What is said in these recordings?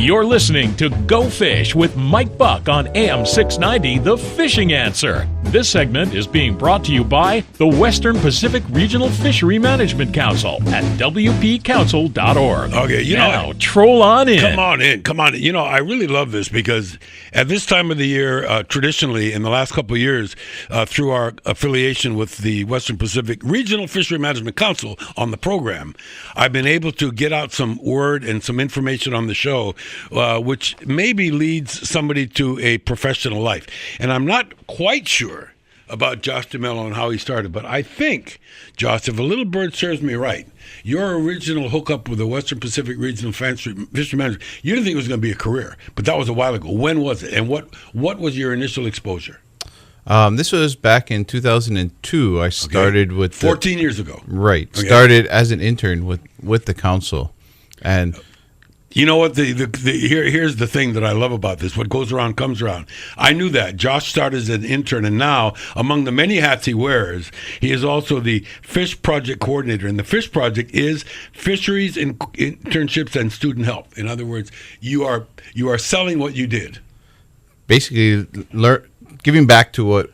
You're listening to Go Fish with Mike Buck on AM 690, The Fishing Answer. This segment is being brought to you by the Western Pacific Regional Fishery Management Council at WPCouncil.org. Okay, now, troll on in. Come on in. You know, I really love this because at this time of the year, traditionally, in the last couple of years, through our affiliation with the Western Pacific Regional Fishery Management Council on the program, I've been able to get out some word and some information on the show, which maybe leads somebody to a professional life. And I'm not quite sure about Josh DeMello and how he started, but I think, Josh, if a little bird serves me right, your original hookup with the Western Pacific Regional Fishery Management, you didn't think it was going to be a career, but that was a while ago. When was it, and what was your initial exposure? This was back in 2002. I started with 14 years ago. Right. Okay. Started as an intern with the council, and you know what? Here's the thing that I love about this. What goes around comes around. I knew that. Josh started as an intern, and now, among the many hats he wears, he is also the FISH Project Coordinator. And the FISH Project is Fisheries, Internships, and Student Help. In other words, you are selling what you did. Basically, giving back to what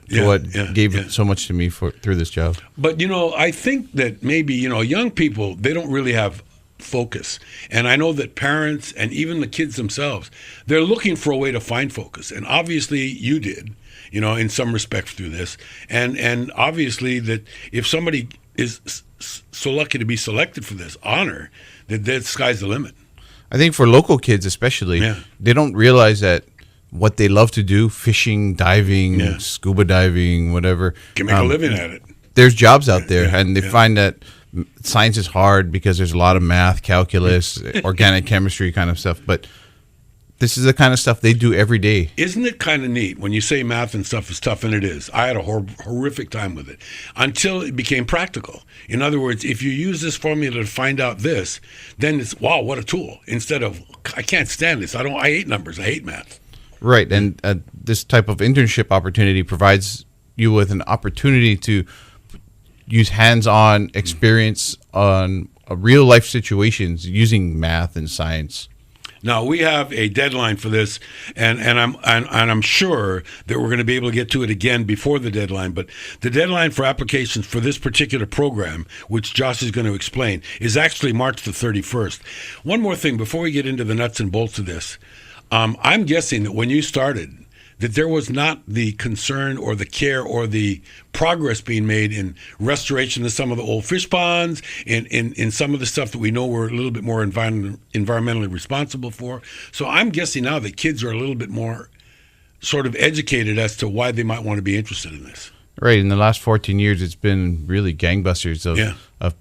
gave so much to me through this job. But, you know, I think that maybe, you know, young people, they don't really have focus. And I know that parents and even the kids themselves, they're looking for a way to find focus. And obviously you did, you know, in some respects through this. And obviously that if somebody is so lucky to be selected for this honor, that the sky's the limit. I think for local kids especially, they don't realize that what they love to do, fishing, diving, scuba diving, whatever. Can make a living at it. There's jobs out there, and they find that science is hard because there's a lot of math, calculus, organic chemistry kind of stuff. But this is the kind of stuff they do every day. Isn't it kind of neat when you say math and stuff is tough, and it is. I had a horrific time with it until it became practical. In other words, if you use this formula to find out this, then it's, wow, what a tool. Instead of, I can't stand this. I hate numbers. I hate math. Right, and this type of internship opportunity provides you with an opportunity to use hands-on experience on real-life situations using math and science. Now we have a deadline for this, and I'm sure that we're going to be able to get to it again before the deadline. But the deadline for applications for this particular program, which Josh is going to explain, is actually March the 31st. One more thing before we get into the nuts and bolts of this. I'm guessing that when you started, that there was not the concern or the care or the progress being made in restoration of some of the old fish ponds, in some of the stuff that we know we're a little bit more environmentally responsible for. So I'm guessing now that kids are a little bit more sort of educated as to why they might want to be interested in this. Right. In the last 14 years, it's been really gangbusters of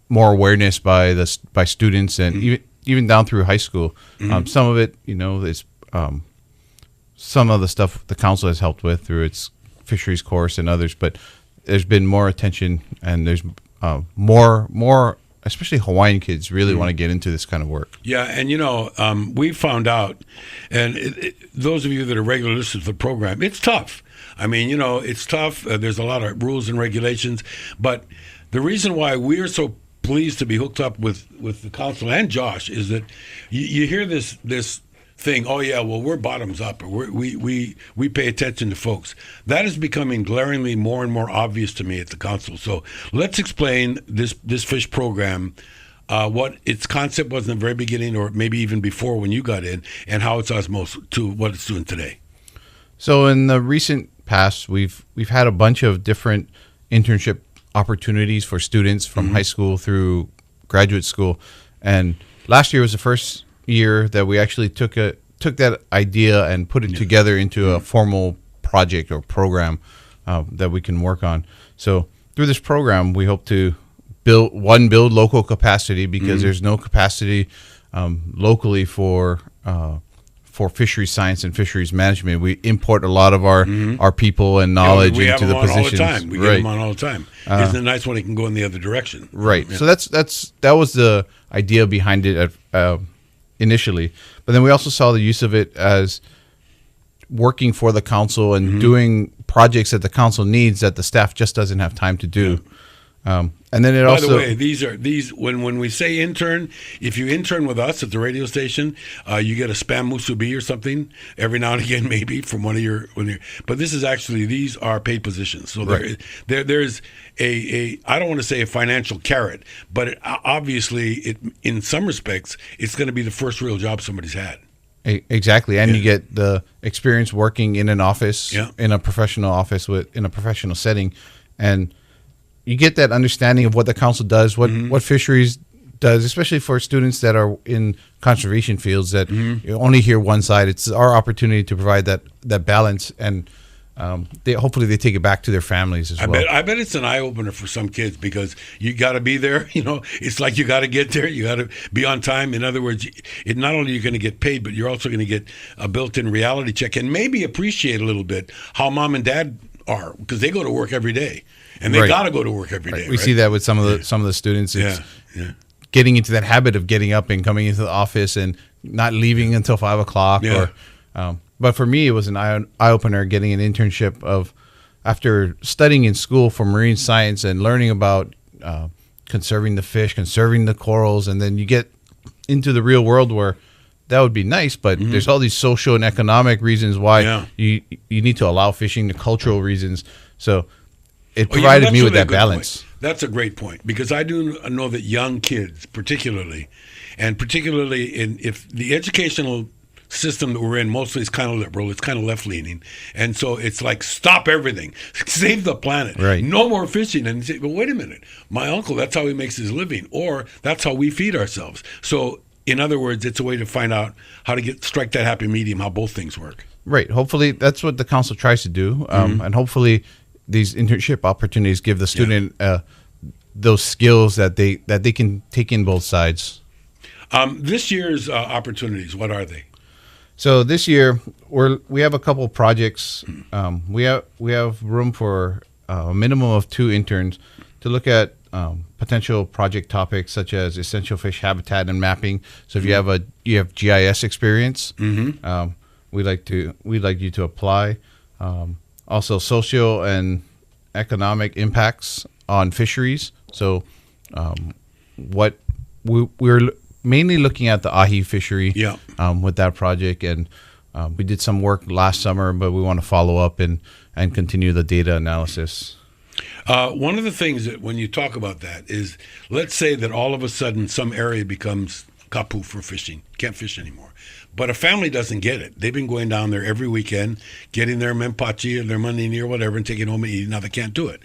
more awareness by students and even down through high school. Some of it, you know, is some of the stuff the council has helped with through its fisheries course and others, but there's been more attention, and there's more, especially Hawaiian kids really want to get into this kind of work. Yeah, and you know, we found out, and those of you that are regular listeners to the program, it's tough. I mean, you know, it's tough. There's a lot of rules and regulations, but the reason why we're so pleased to be hooked up with the council and Josh is that you hear this thing, oh yeah, well, we're bottoms up, or we pay attention to folks. That is becoming glaringly more and more obvious to me at the council. So let's explain this FISH program, what its concept was in the very beginning, or maybe even before when you got in, and how it's osmosis to what it's doing today. So in the recent past, we've had a bunch of different internship opportunities for students from high school through graduate school, and last year was the first year that we actually took that idea and put it together into a formal project or program that we can work on. So through this program, we hope to build local capacity, because there's no capacity locally for fisheries science and fisheries management. We import a lot of our people and knowledge into the positions. We get them on all the time. Isn't it nice when it can go in the other direction? Right. Yeah. So that was the idea behind it initially, but then we also saw the use of it as working for the council and doing projects that the council needs that the staff just doesn't have time to do. And then it By also, the way, these when we say intern, if you intern with us at the radio station, you get a spam musubi or something every now and again, maybe from one of your. But this is actually, these are paid positions. So Right. there's a I don't want to say a financial carrot, but obviously in some respects it's going to be the first real job somebody's had. Exactly, and you get the experience working in an office, Yeah. in a professional office in a professional setting, and you get that understanding of what the council does, what fisheries does, especially for students that are in conservation fields that you only hear one side. It's our opportunity to provide that balance, and hopefully they take it back to their families as well. I bet it's an eye opener for some kids because you got to be there. It's like you got to get there. You got to be on time. In other words, not only are you going to get paid, but you're also going to get a built-in reality check and maybe appreciate a little bit how mom and dad are, because they go to work every day and they Right. got to go to work every day. We see that with some of the students. It's Yeah. getting into that habit of getting up and coming into the office and not leaving until 5 o'clock. Yeah. But for me, it was an eye opener getting an internship after studying in school for marine science and learning about conserving the fish, conserving the corals, and then you get into the real world where that would be nice, but there's all these social and economic reasons why you need to allow fishing, the cultural reasons. So it provided me with that balance. Point. That's a great point, because I do know that young kids, particularly if the educational system that we're in mostly is kind of liberal, it's kind of left-leaning, and so it's like, stop everything, save the planet, Right. no more fishing. And you say, but wait a minute, my uncle, that's how he makes his living, or that's how we feed ourselves. So in other words, it's a way to find out how to strike that happy medium, how both things work. Right. Hopefully, that's what the council tries to do, and hopefully, these internship opportunities give the student those skills that they can take in both sides. This year's opportunities, what are they? So this year we have a couple of projects. We have room for a minimum of 2 interns to look at potential project topics such as essential fish habitat and mapping. So if you have GIS experience, we'd like you to apply. Also, social and economic impacts on fisheries. So what we're mainly looking at the ahi fishery with that project, and we did some work last summer, but we want to follow up and continue the data analysis. One of the things that when you talk about that is, let's say that all of a sudden some area becomes kapu for fishing, can't fish anymore. But a family doesn't get it. They've been going down there every weekend, getting their mempachi or their manini or whatever and taking it home and eating. Now they can't do it.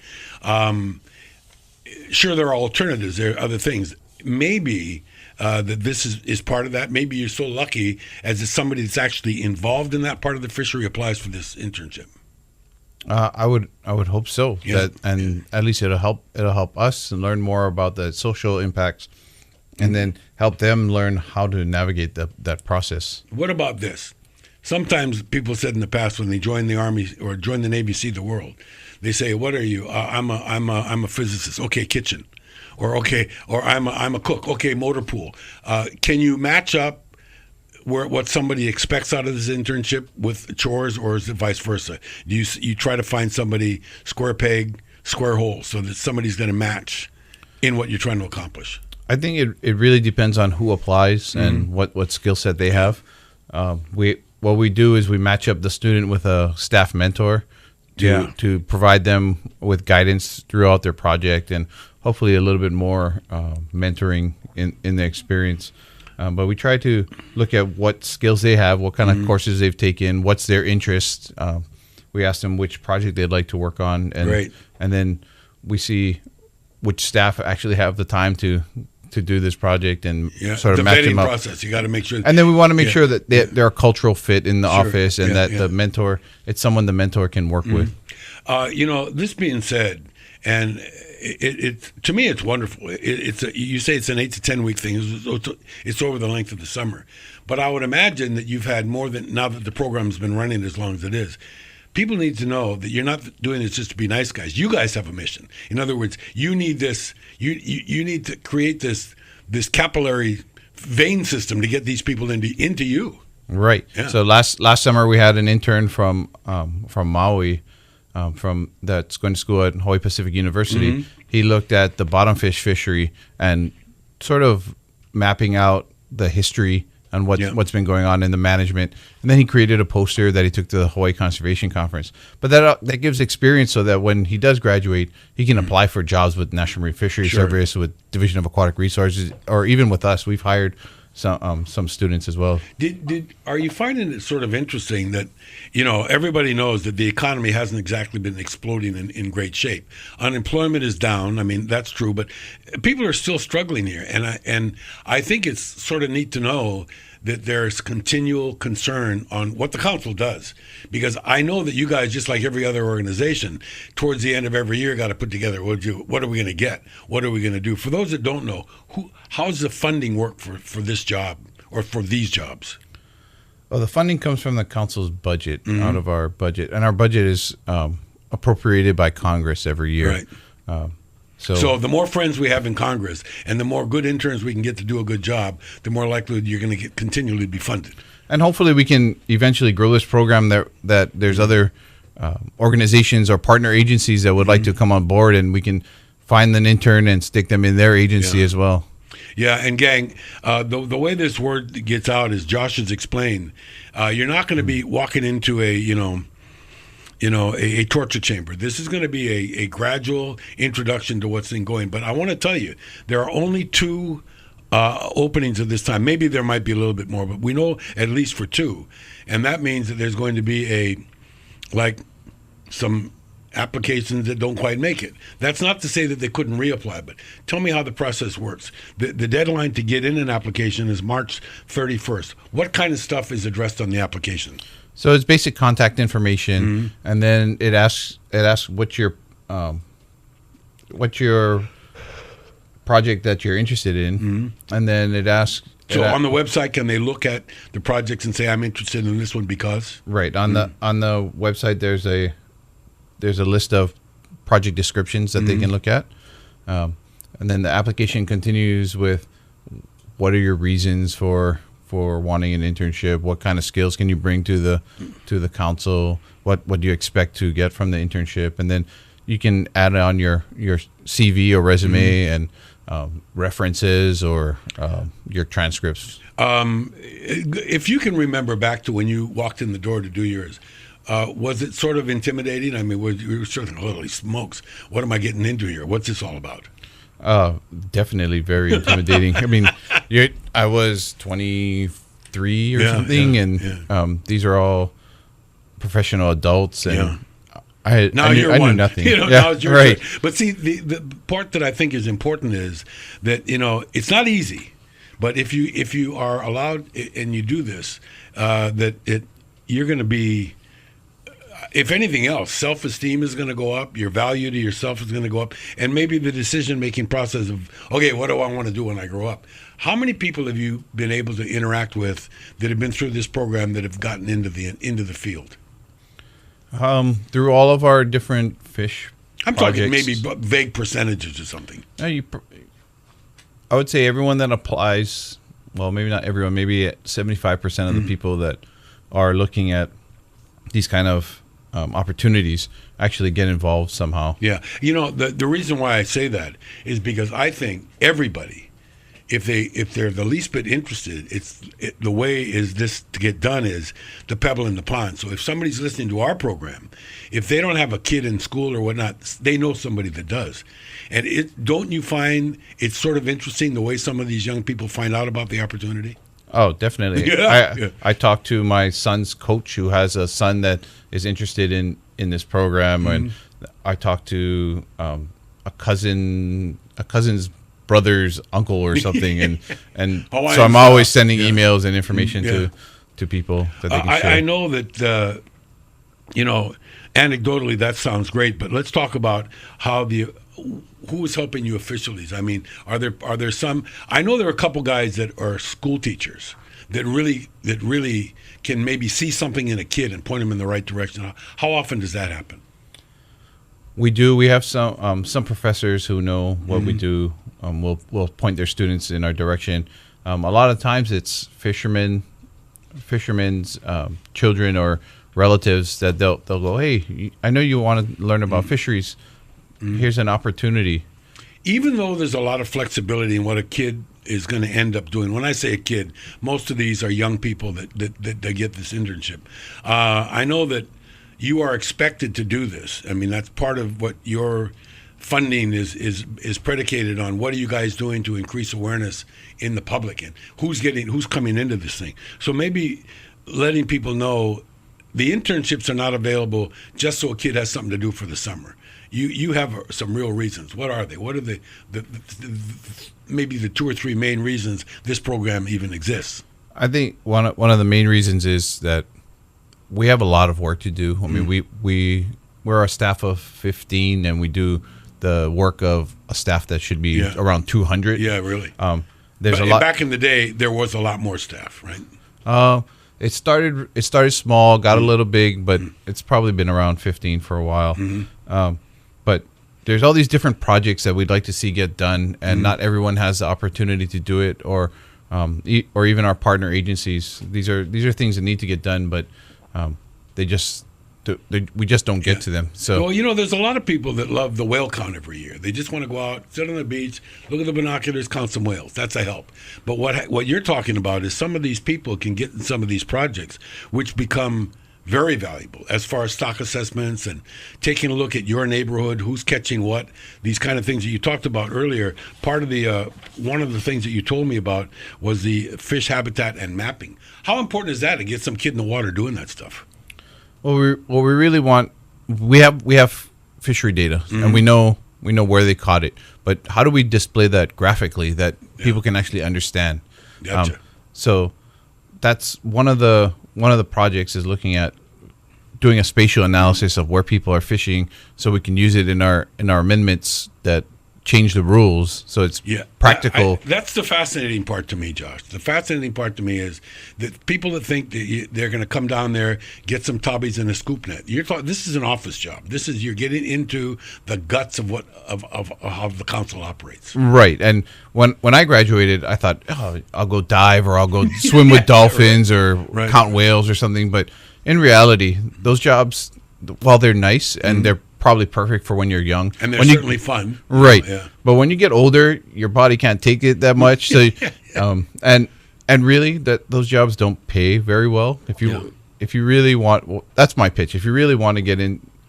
Sure, there are alternatives. There are other things. Maybe that this is part of that. Maybe you're so lucky as if somebody that's actually involved in that part of the fishery applies for this internship. I would hope so. Yeah. At least it'll help us and learn more about the social impacts, and then help them learn how to navigate that process. What about this? Sometimes people said in the past when they join the Army or join the Navy, see the world. They say, "What are you?" I'm a physicist. Okay, kitchen, or I'm a cook. Okay, motor pool. Can you match up what somebody expects out of this internship with chores, or is it vice versa? Do you try to find somebody square peg, square hole, so that somebody's going to match in what you're trying to accomplish? I think it really depends on who applies and what skill set they have. What we do is we match up the student with a staff mentor to provide them with guidance throughout their project and hopefully a little bit more mentoring in the experience. But we try to look at what skills they have, what kind of courses they've taken, what's their interest. We ask them which project they'd like to work on, and then we see which staff actually have the time to do this project and sort of match them up. The vetting process, you got to make sure. And then we want to make sure that they're a cultural fit in the office and that the mentor, it's someone the mentor can work with. This being said, and it to me it's wonderful. You say it's an 8 to 10 week thing. It's over the length of the summer, but I would imagine that you've had more than, now that the program's been running as long as it is. People need to know that you're not doing this just to be nice guys. You guys have a mission. In other words, you need this. You need to create this capillary vein system to get these people into you. Right. Yeah. So last summer we had an intern from Maui, that's going to school at Hawaii Pacific University, he looked at the bottomfish fishery and sort of mapping out the history on what's been going on in the management. And then he created a poster that he took to the Hawaii Conservation Conference. But that gives experience so that when he does graduate, he can apply for jobs with National Marine Fisheries Service, with Division of Aquatic Resources, or even with us. We've hired some students as well. Are you finding it sort of interesting that, everybody knows that the economy hasn't exactly been exploding in great shape. Unemployment is down. I mean, that's true, but people are still struggling here. And I think it's sort of neat to know that there's continual concern on what the council does, because I know that you guys, just like every other organization, towards the end of every year got to put together what are we going to get, what are we going to do. For those that don't know, how does the funding work for this job or for these jobs? Well, the funding comes from the council's budget, out of our budget, and our budget is appropriated by Congress every year. Right. So the more friends we have in Congress and the more good interns we can get to do a good job, the more likely you're going to continually be funded. And hopefully we can eventually grow this program that there's other organizations or partner agencies that would like to come on board, and we can find an intern and stick them in their agency as well. Yeah, and gang, the way this word gets out, as Josh has explained, you're not going to be walking into a torture chamber. This is going to be a gradual introduction to what's been going. But I want to tell you, there are only 2 openings at this time. Maybe there might be a little bit more, but we know at least for 2. And that means that there's going to be some applications that don't quite make it. That's not to say that they couldn't reapply, but tell me how the process works. The deadline to get in an application is March 31st. What kind of stuff is addressed on the application? So it's basic contact information, and then it asks what's your project that you're interested in, and then it asks. So on the website, can they look at the projects and say, I'm interested in this one because? Right. On the website, there's a list of project descriptions that they can look at, and then the application continues with what are your reasons for wanting an internship, what kind of skills can you bring to the council, what do you expect to get from the internship, and then you can add on your CV or resume and references or your transcripts. If you can remember back to when you walked in the door to do yours, was it sort of intimidating? I mean, you were sort of, holy smokes, what am I getting into here? What's this all about? Definitely very intimidating. I mean, I was 23 or something, and these are all professional adults, and I knew nothing. Now it's your turn. But see, the part that I think is important is that it's not easy, but if you are allowed and you do this, you're going to be. If anything else, self-esteem is going to go up, your value to yourself is going to go up, and maybe the decision-making process of, okay, what do I want to do when I grow up? How many people have you been able to interact with that have been through this program that have gotten into the field? Through all of our different fish I'm projects. talking maybe vague percentages or something. I would say everyone that applies, well, maybe not everyone, maybe 75% of the people that are looking at these kind of opportunities actually get involved somehow. Yeah. The reason why I say that is because I think everybody, if they're the least bit interested, the way is this to get done is the pebble in the pond. So if somebody's listening to our program, if they don't have a kid in school or whatnot, they know somebody that does. And don't you find it's sort of interesting the way some of these young people find out about the opportunity? Oh, definitely. I talked to my son's coach who has a son that is interested in this program, and I talked to a cousin's brother's uncle or something, and so I'm always sending emails and information to people that they can share. I know that anecdotally that sounds great, but let's talk about who is helping you officially. I mean, are there some? I know there are a couple guys that are school teachers that really can maybe see something in a kid and point them in the right direction. How often does that happen? We do. We have some professors who know what we do. We'll point their students in our direction. A lot of times it's fishermen's children or relatives that they'll go, hey, I know you want to learn about fisheries. Here's an opportunity. even though there's a lot of flexibility in what a kid is going to end up doing. When I say a kid, most of these are young people that get this internship. I know that you are expected to do this. I mean, that's part of what your funding is predicated on. What are you guys doing to increase awareness in the public, and who's coming into this thing? So maybe letting people know the internships are not available just so a kid has something to do for the summer. You have some real reasons. What are they? What are the maybe the 2 or 3 main reasons this program even exists? I think one of the main reasons is that we have a lot of work to do. I mean, we're a staff of 15, and we do the work of a staff that should be around 200. Yeah, really. There's a lot. Back in the day, there was a lot more staff, right? It started small, got a little big, but it's probably been around 15 for a while. But there's all these different projects that we'd like to see get done, and not everyone has the opportunity to do it, or even our partner agencies. These are things that need to get done, but we just don't get to them. So, well, there's a lot of people that love the whale count every year. They just want to go out, sit on the beach, look at the binoculars, count some whales. That's a help. But what you're talking about is some of these people can get in some of these projects, which become very valuable as far as stock assessments and taking a look at your neighborhood, who's catching what, these kind of things that you talked about earlier. Part of the one of the things that you told me about was the fish habitat and mapping. How important is that to get some kid in the water doing that stuff? Well, we really want, we have fishery data, and we know where they caught it, but how do we display that graphically that people can actually understand? Gotcha. So that's one of the projects is looking at doing a spatial analysis of where people are fishing, so we can use it in our amendments that change the rules, so it's practical. That's the fascinating part to me, Josh. The fascinating part to me is that people that think that they're going to come down there, get some tobbies and a scoop net. This is an office job. You're getting into the guts of how the council operates. Right. And when I graduated, I thought, I'll go dive, or I'll go swim with dolphins, or count whales or something. But in reality, those jobs, while they're nice and they're probably perfect for when you're young, and they're certainly fun, right? But when you get older, your body can't take it that much. So, and really, those jobs don't pay very well. If you really want, that's my pitch. If you really want to get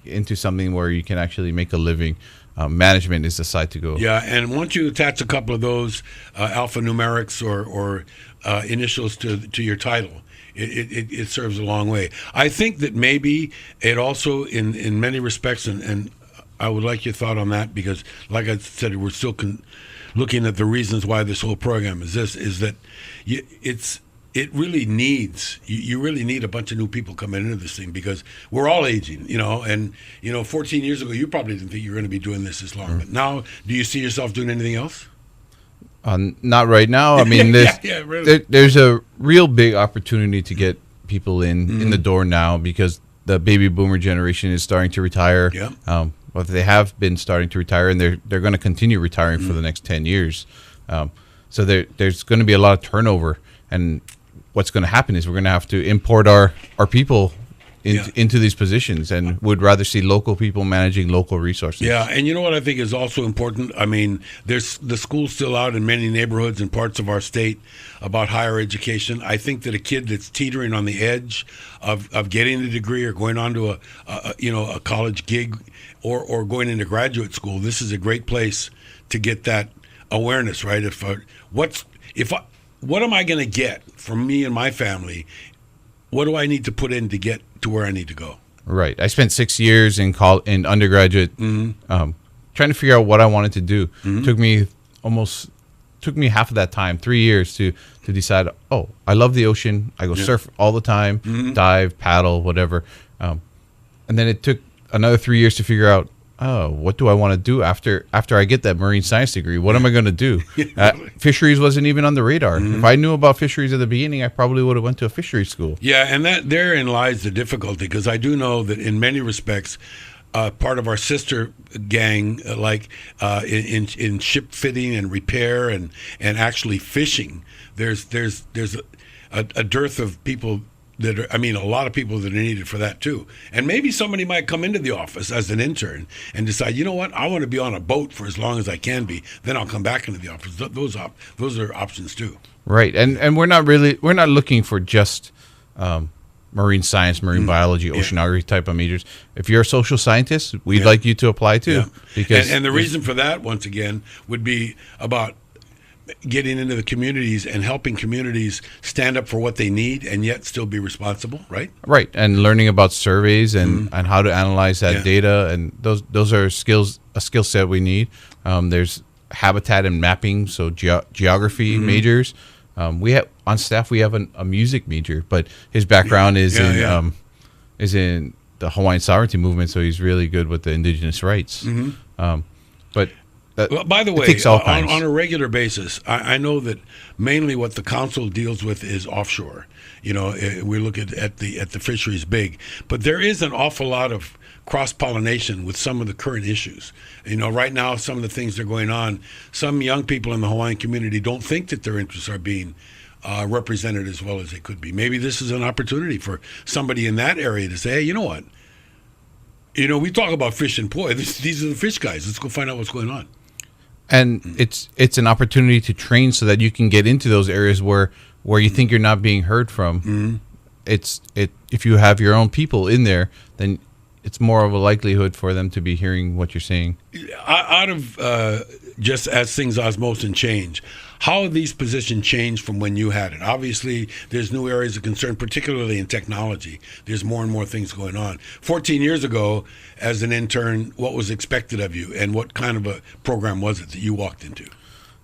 into something where you can actually make a living, management is the side to go. Yeah, and once you attach a couple of those alphanumerics or initials to your title, it serves a long way. I think that maybe it also, in many respects, and I would like your thought on that, because, like I said, we're still looking at the reasons why this whole program is that it really needs, you really need a bunch of new people coming into this thing, because we're all aging, and 14 years ago, you probably didn't think you were going to be doing this long, but now, do you see yourself doing anything else? Not right now. I mean, really. There's a real big opportunity to get people in the door now, because the baby boomer generation is starting to retire. Yeah. But they have been starting to retire, and they're going to continue retiring for the next 10 years. So there's going to be a lot of turnover, and what's going to happen is we're going to have to import our people into these positions, and would rather see local people managing local resources. Yeah, and you know what I think is also important? I mean, there's the school's still out in many neighborhoods and parts of our state about higher education. I think that a kid that's teetering on the edge of getting a degree, or going on to a college gig, or going into graduate school, this is a great place to get that awareness, right? What am I going to get from me and my family? What do I need to put in to get to where I need to go? Right. I spent 6 years in undergraduate trying to figure out what I wanted to do. Took me half of that time, 3 years, to decide, I love the ocean. I go surf all the time, dive, paddle, whatever. And then it took another 3 years to figure out, what do I want to do after I get that marine science degree? What am I going to do? Fisheries wasn't even on the radar. If I knew about fisheries at the beginning, I probably would have went to a fisheries school. Yeah, and therein lies the difficulty, because I do know that in many respects, part of our sister gang, in ship fitting and repair and actually fishing, there's a dearth of people a lot of people that are needed for that too. And maybe somebody might come into the office as an intern and decide, you know what, I want to be on a boat for as long as I can be. Then I'll come back into the office. Those are options too. Right, and we're not looking for just marine science, marine biology, oceanography type of majors. If you're a social scientist, we'd like you to apply too. Yeah. Because and the reason for that, once again, would be about getting into the communities and helping communities stand up for what they need and yet still be responsible, right? Right, and learning about surveys and how to analyze that data, and those are a skill set we need. There's habitat and mapping, so geography majors. We have on staff we have a music major, but his background is in the Hawaiian sovereignty movement, so he's really good with the indigenous rights. But well, by the way, on a regular basis, I know that mainly what the council deals with is offshore. You know, we look at the fisheries big, but there is an awful lot of cross-pollination with some of the current issues. You know, right now, some of the things that are going on, some young people in the Hawaiian community don't think that their interests are being represented as well as they could be. Maybe this is an opportunity for somebody in that area to say, hey, you know what? You know, we talk about fish and poi. These are the fish guys. Let's go find out what's going on. And it's an opportunity to train so that you can get into those areas where you think you're not being heard from. If you have your own people in there, then it's more of a likelihood for them to be hearing what you're saying. Out of just as things osmose and change, how have these positions changed from when you had it? Obviously, there's new areas of concern, particularly in technology. There's more and more things going on. 14 years ago, as an intern, what was expected of you, and what kind of a program was it that you walked into?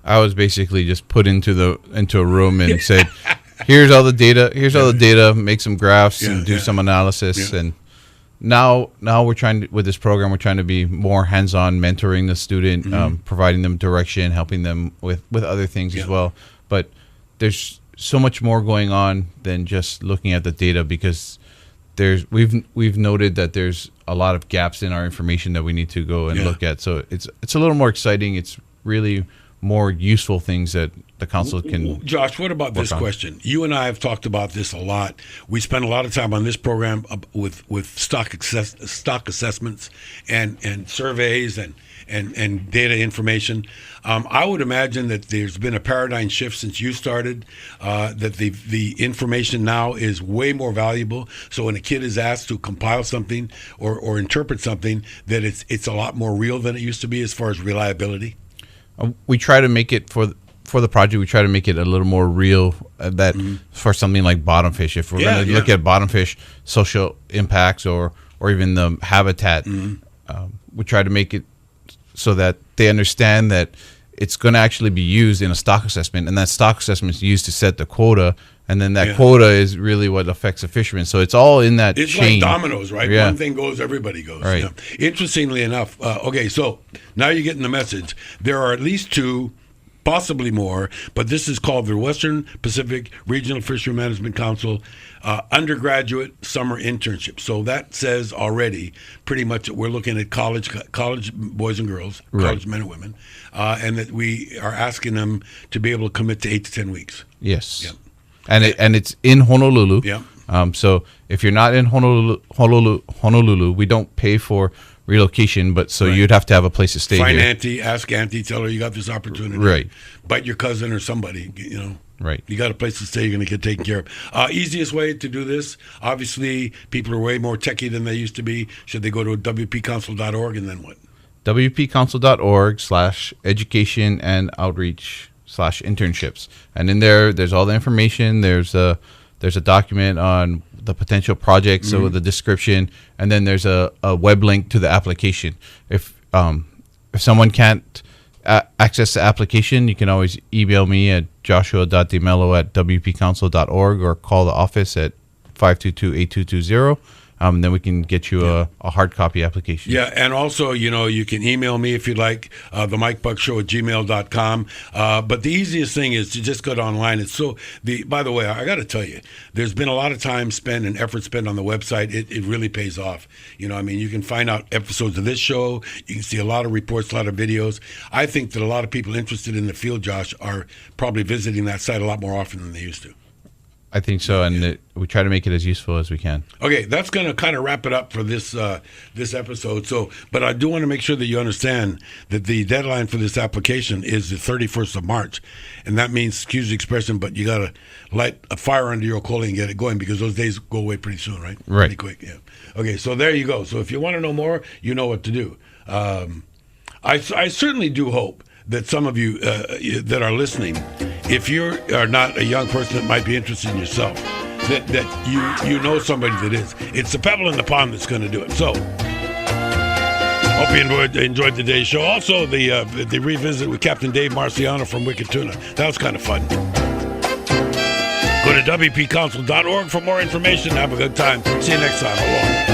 I was basically just put into a room and said, "Here's all the data. Here's all the data. Make some graphs and do some analysis." And now we're trying to, with this program, we're trying to be more hands-on, mentoring the student, providing them direction, helping them with other things as well. But there's so much more going on than just looking at the data, because we've noted that there's a lot of gaps in our information that we need to go and look at. So it's a little more exciting. It's really more useful things that the council can. Josh, what about this question? You and I have talked about this a lot. We spend a lot of time on this program with stock assessments and surveys and data information. I would imagine that there's been a paradigm shift since you started, that the information now is way more valuable. So when a kid is asked to compile something or interpret something, that it's a lot more real than it used to be as far as reliability. We try to make it for the project. We try to make it a little more real. For something like bottom fish, if we're going to look at bottom fish social impacts or even the habitat, we try to make it so that they understand that it's going to actually be used in a stock assessment, and that stock assessment is used to set the quota, and then that quota is really what affects the fishermen. So it's all in that it's chain. Like dominoes, right? Yeah. One thing goes, everybody goes. Right. Yeah. Interestingly enough, okay, so now you're getting the message. There are at least two, possibly more, but this is called the Western Pacific Regional Fishery Management Council undergraduate summer internship. So that says already pretty much that we're looking at college boys and girls, college men and women, and that we are asking them to be able to commit to 8 to 10 weeks. Yes. Yeah. And it's in Honolulu. Yeah. So if you're not in Honolulu, we don't pay for relocation, but so you'd have to have a place to stay. Find here. Auntie, ask Auntie, tell her you got this opportunity. Right. Bite your cousin or somebody, you know. Right. You got a place to stay, you're going to get taken care of. Easiest way to do this, obviously, people are way more techie than they used to be. Should they go to wpcouncil.org and then what? wpcouncil.org/education and outreach/internships. And in there's all the information. There's a document on the potential projects, so the description, and then there's a web link to the application. If someone can't access the application, you can always email me at joshua.demello@wpcouncil.org or call the office at 522-8220. Then we can get you a hard copy application. Yeah, and also, you know, you can email me if you'd like, the MikeBuckShow@gmail.com. But the easiest thing is to just go to online. By the way, I got to tell you, there's been a lot of time spent and effort spent on the website. It really pays off. You know, I mean, you can find out episodes of this show. You can see a lot of reports, a lot of videos. I think that a lot of people interested in the field, Josh, are probably visiting that site a lot more often than they used to. I think so, and we try to make it as useful as we can. Okay, that's going to kind of wrap it up for this this episode. So, but I do want to make sure that you understand that the deadline for this application is the 31st of March, and that means, excuse the expression, but you got to light a fire under your coal and get it going because those days go away pretty soon, right? Right. Pretty quick, yeah. Okay, so there you go. So if you want to know more, you know what to do. I certainly do hope that some of you that are listening, if you are not a young person that might be interested in yourself, that you know somebody that is. It's the pebble in the pond that's going to do it. So, hope you enjoyed today's show. Also, the revisit with Captain Dave Marciano from Wicked Tuna. That was kind of fun. Go to WPCouncil.org for more information. Have a good time. See you next time. Aloha.